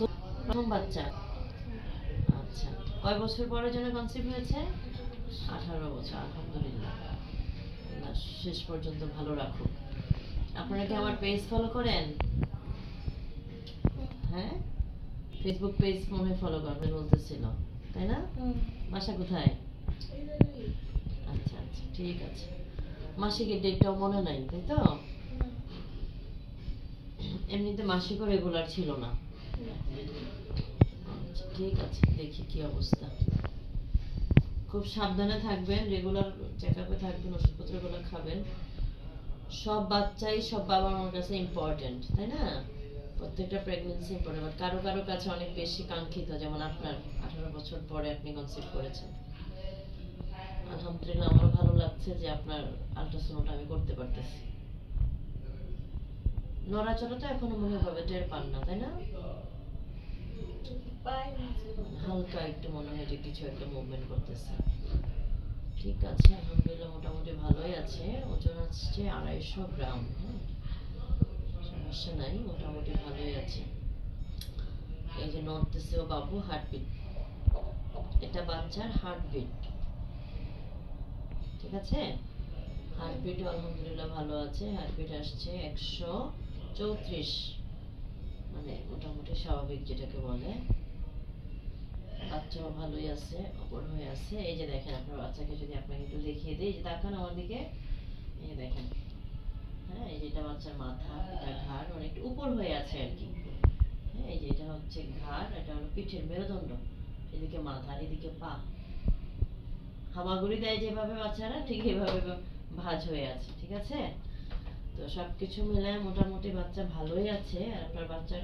প্রথম বাচ্চা? আচ্ছা, কয় বছর পরে যেন কনসিভ হয়েছে? 18 বছর। আলহামদুলিল্লাহ, আল্লাহ শেষ পর্যন্ত ভালো রাখুক। আপনারা কি আমার পেজ ফলো করেন? হ্যাঁ, ফেসবুক পেজ মনে ফলো করবেন বলতেছিল, তাই না? বাসা কোথায়? আচ্ছা আচ্ছা, ঠিক আছে। মাসিকের ডেটটাও মনে নাই, তাই তো? এমনিতে মাসিকও রেগুলার ছিল না। আচ্ছা, ঠিক আছে, দেখি কি অবস্থা। খুব সাবধানে থাকবেন, রেগুলার চেকআপে থাকবেন, ওষুধপত্রগুলো খাবেন। সব বাচ্চাই সব বাবা মার কাছে ইম্পর্টেন্ট, তাই না? প্রত্যেকটা প্রেগন্যান্সি ইম্পর্টেন্ট, বাট কারো কারো কাছে অনেক বেশি কাঙ্ক্ষিত, যেমন আপনার 18 বছর পরে আপনি কনসিভ করেছেন। আলহামদুলিল্লাহ, আমারও ভালো লাগছে যে আপনার আল্ট্রাসাউন্ডটা আমি করতে পারতেছি। নড়াচড়া তো এখনো মনে হবে টের পান না, তাই না? হালকা একটু মনে হয় যে কিছু একটা মুভমেন্ট করতেছে। ঠিক আছে, আলহামদুলিল্লাহ মোটামুটি ভালোই আছে। ওজন আসছে 250 গ্রাম। হ্যাঁ, সমস্যা নাই, মোটামুটি ভালোই আছে। এই যে নড়তেছেও বাবু, হার্টবিট, এটা বাচ্চার হার্টবিট। ঠিক আছে, হার্টবিট আলহামদুলিল্লাহ ভালো আছে। হার্টবিট আসছে 134, মানে মোটামুটি স্বাভাবিক যেটাকে বলে। বাচ্চাও ভালোই আছে, অপর হয়ে আছে। এই যে দেখেন, আপনার বাচ্চাকে যদি আপনাকে একটু দেখিয়ে দিই, যে তাকান আমার দিকে, এই যে দেখেন। হ্যাঁ, এই যেটা বাচ্চার মাথা, এটা ঘাড়, মানে একটু উপর হয়ে আছে আর কি। হ্যাঁ, এই যে এটা হচ্ছে ঘাড়, এটা হলো পিঠের মেরুদণ্ড, এদিকে মাথা, এদিকে পা। হামাগুড়ি দেয় যেভাবে বাচ্চারা, ঠিক এইভাবে ভাঁজ হয়ে আছে। ঠিক আছে, তো সবকিছু মিলায় মোটামুটি বাচ্চা ভালোই আছে। আর আপনার বাচ্চার